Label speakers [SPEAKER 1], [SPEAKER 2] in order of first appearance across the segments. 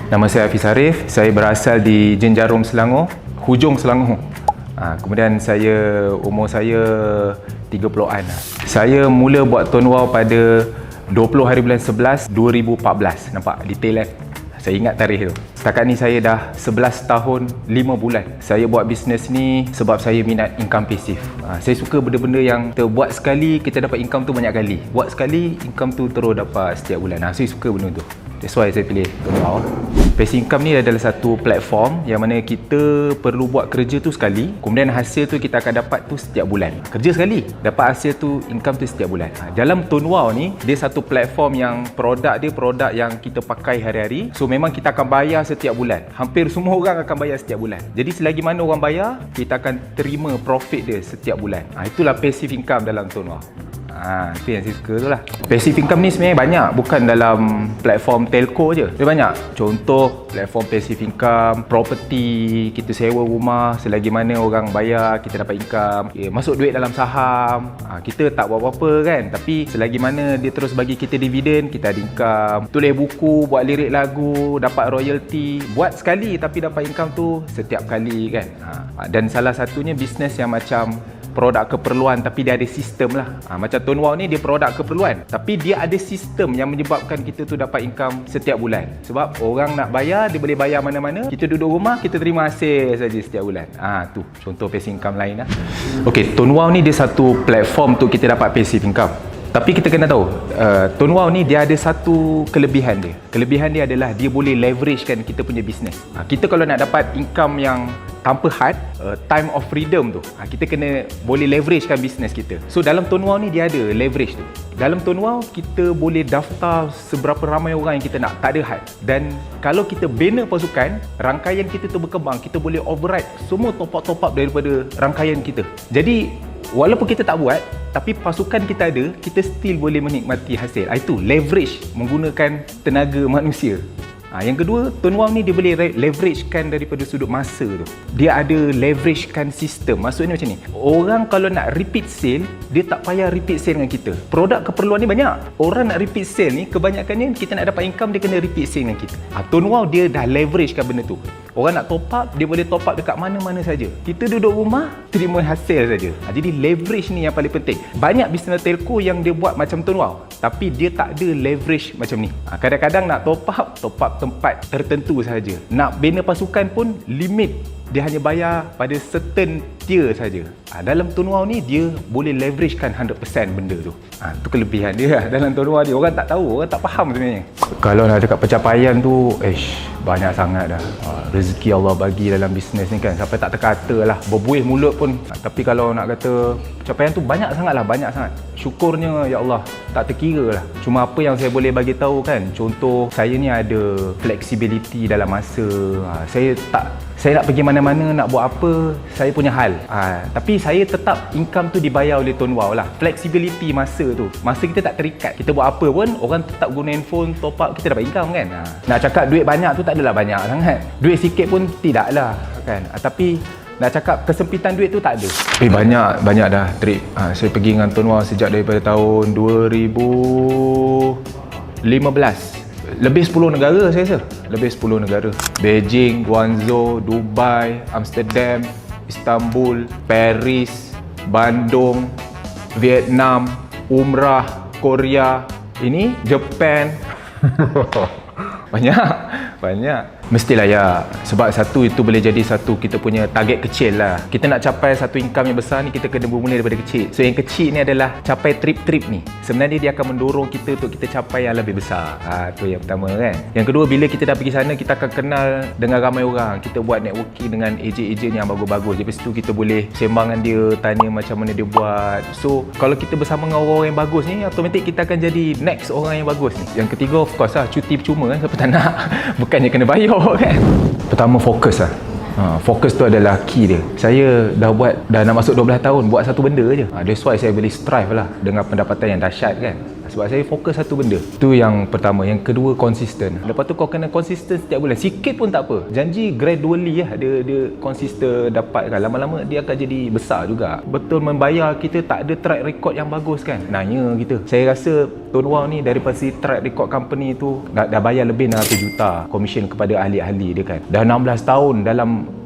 [SPEAKER 1] Nama saya Hafiz Arif, saya berasal di Jenjarum, Selangor, hujung Selangor. Kemudian umur saya 30-an. Saya mula buat Tuan Wow pada 20 hari bulan 11 2014. Nampak detail kan? Saya ingat tarikh tu. Setakat ni saya dah 11 tahun 5 bulan. Saya buat bisnes ni sebab saya minat income pasif. Saya suka benda-benda yang kita buat sekali, kita dapat income tu banyak kali. Buat sekali, income tu terus dapat setiap bulan. Saya suka benda tu. That's why saya pilih Tuan Wow. Passive income ni adalah satu platform yang mana kita perlu buat kerja tu sekali, kemudian hasil tu kita akan dapat tu setiap bulan. Kerja sekali, dapat hasil tu, income tu setiap bulan. Dalam Tuan Wow ni, dia satu platform yang produk yang kita pakai hari-hari. So memang kita akan bayar setiap bulan. Hampir semua orang akan bayar setiap bulan. Jadi selagi mana orang bayar, kita akan terima profit dia setiap bulan. Itulah passive income dalam Tuan Wow. Itu yang saya suka tu lah. Passive income ni sebenarnya banyak, bukan dalam platform telco je. Dia banyak. Contoh platform passive income, property, kita sewa rumah, selagi mana orang bayar kita dapat income. Masuk duit dalam saham, kita tak buat apa-apa kan, tapi selagi mana dia terus bagi kita dividen, kita ada income. Tulis buku, buat lirik lagu, dapat royalty. Buat sekali tapi dapat income tu setiap kali kan. Dan salah satunya bisnes yang macam produk keperluan tapi dia ada sistem lah. Macam Tuan Wow ni dia produk keperluan tapi dia ada sistem yang menyebabkan kita tu dapat income setiap bulan. Sebab orang nak bayar, dia boleh bayar mana-mana. Kita duduk rumah, kita terima hasil saja setiap bulan. Tu contoh passive income lain lah. Okey, Tuan Wow ni dia satu platform untuk kita dapat passive income. Tapi kita kena tahu, Tuan Wow ni dia ada satu kelebihan dia. Kelebihan dia adalah dia boleh leveragekan kita punya bisnes. Kita kalau nak dapat income yang tanpa had, time of freedom tu, kita kena boleh leveragekan bisnes kita. So dalam Tuan Wow ni dia ada leverage tu. Dalam Tuan Wow kita boleh daftar seberapa ramai orang yang kita nak, tak ada had. Dan kalau kita bina pasukan, rangkaian kita tu berkembang, kita boleh override semua top up daripada rangkaian kita. Jadi walaupun kita tak buat, tapi pasukan kita ada, kita still boleh menikmati hasil. Itu leverage menggunakan tenaga manusia. Yang kedua, Tuan Wow ni dia boleh leveragekan daripada sudut masa tu. Dia ada leveragekan sistem. Maksudnya macam ni, orang kalau nak repeat sale, dia tak payah repeat sale dengan kita. Produk keperluan ni banyak. Orang nak repeat sale ni, kebanyakannya kita nak dapat income, dia kena repeat sale dengan kita. Tuan Wow dia dah leveragekan benda tu. Orang nak top up, dia boleh top up dekat mana-mana saja. Kita duduk rumah, terima hasil saja. Jadi leverage ni yang paling penting. Banyak bisnes telco yang dia buat macam Tuan Wow, tapi dia tak ada leverage macam ni. Kadang-kadang nak top up tempat tertentu sahaja. Nak bina pasukan pun limit, dia hanya bayar pada certain tier saja. Dalam Tuan Wow ni dia boleh leveragekan 100% benda tu. Tu kelebihan dia dalam Tuan Wow ni. Orang tak tahu, orang tak faham sebenarnya. Kalau nak cakap pencapaian tu, banyak sangat dah. Rezeki Allah bagi dalam bisnes ni kan, sampai tak terkata lah, berbuih mulut pun. Tapi kalau nak kata pencapaian tu banyak sangat lah, banyak sangat. Syukurnya ya Allah, tak terkira lah. Cuma apa yang saya boleh bagi tahu kan, contoh saya ni ada flexibility dalam masa. Saya nak pergi mana-mana, nak buat apa, saya punya hal. Tapi saya tetap income tu dibayar oleh Tuan Wow lah. Flexibility masa tu. Masa kita tak terikat. Kita buat apa pun, orang tetap guna handphone, top up, kita dapat income kan. Nak cakap duit banyak tu tak adalah banyak sangat. Duit sikit pun tidaklah kan. Tapi nak cakap kesempitan duit tu tak ada. Banyak dah trip. Saya pergi dengan Tuan Wow sejak daripada tahun 2015. Lebih 10 negara saya rasa. Lebih 10 negara. Beijing, Guangzhou, Dubai, Amsterdam, Istanbul, Paris, Bandung, Vietnam, Umrah, Korea, ini Japan. Banyak. Mestilah ya. Sebab satu itu boleh jadi satu kita punya target kecil lah. Kita nak capai satu income yang besar ni, kita kena bermula daripada kecil. So yang kecil ni adalah capai trip-trip ni. Sebenarnya dia akan mendorong kita untuk kita capai yang lebih besar. Tu yang pertama kan. Yang kedua, bila kita dah pergi sana, kita akan kenal dengan ramai orang. Kita buat networking dengan ejen-ejen yang bagus-bagus. Lepas tu kita boleh sembang dengan dia, tanya macam mana dia buat. So kalau kita bersama dengan orang-orang yang bagus ni, automatik kita akan jadi next orang yang bagus ni. Yang ketiga, of course lah, cuti percuma kan. Siapa tak nak? Bukannya kena bayar kan. Pertama, fokus lah. Fokus tu adalah key dia. Saya dah nak masuk 12 tahun buat satu benda je. That's why saya boleh strive lah dengan pendapatan yang dahsyat kan. Sebab saya fokus satu benda. Tu yang pertama. Yang kedua, konsisten. Lepas tu kau kena konsisten setiap bulan. Sikit pun tak apa. Janji gradually lah dia konsisten dapat kan. Lama-lama dia akan jadi besar juga. Betul membayar, kita tak ada track record yang bagus kan. Nanya kita. Saya rasa Tuan Wang ni daripada si track record company tu dah bayar lebih 600 juta komisen kepada ahli-ahli dia kan. Dah 16 tahun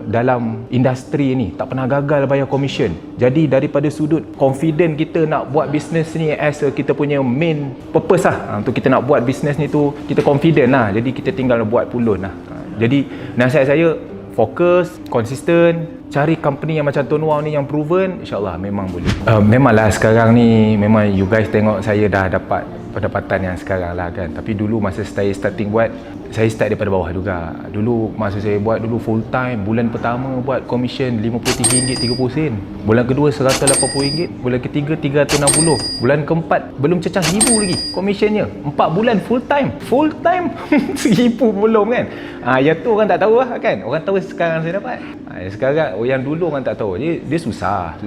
[SPEAKER 1] dalam industri ni tak pernah gagal bayar komisen. Jadi daripada sudut confident kita nak buat bisnes ni as kita punya main purpose lah, untuk kita nak buat bisnes ni tu kita confident lah. Jadi kita tinggal buat pulun lah. Jadi nasihat saya, fokus, konsisten, cari company yang macam Tuan Wang ni yang proven, insyaAllah memang boleh. Memanglah sekarang ni memang you guys tengok saya dah dapat pendapatan yang sekarang lah kan. Tapi dulu masa saya starting buat, saya start daripada bawah juga. Dulu masa saya buat dulu full time, bulan pertama buat komisen RM53.30. Bulan kedua RM180, bulan ketiga RM360, bulan keempat belum cecah RM1,000 lagi komisennya. 4 bulan full time RM1,000 belum kan. Yang tu orang tak tahu lah kan. Orang tahu sekarang saya dapat. Sekarang yang dulu orang tak tahu. Dia susah.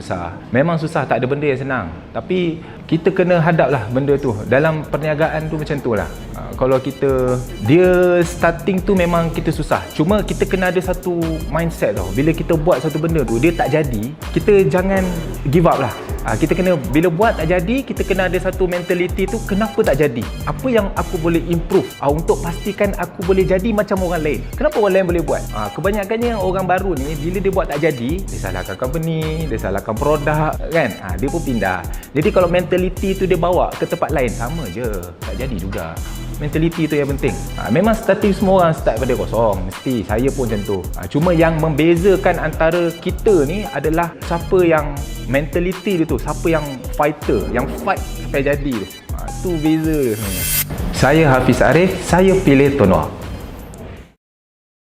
[SPEAKER 1] Memang susah, tak ada benda yang senang. Tapi kita kena hadap lah benda tu. Dalam perniagaan tu macam tu lah. Kalau kita, dia starting tu memang kita susah. Cuma kita kena ada satu mindset tau. Bila kita buat satu benda tu, dia tak jadi, kita jangan give up lah. Kita kena, bila buat tak jadi, kita kena ada satu mentality tu, kenapa tak jadi? Apa yang aku boleh improve untuk pastikan aku boleh jadi macam orang lain? Kenapa orang lain boleh buat? Kebanyakannya orang baru ni, bila dia buat tak jadi, dia salahkan company, dia salahkan produk kan. Dia pun pindah. Jadi kalau mentality tu dia bawa ke tempat lain, sama je, tak jadi juga. Mentality tu yang penting. Memang starting semua orang start pada kosong, mesti. Saya pun macam tu. Cuma yang membezakan antara kita ni adalah siapa yang mentality dia tu, siapa yang fighter, yang fight sampai jadi tu. Tu beza sebenarnya. Saya Hafiz Arif, saya pilih Tuan Wang.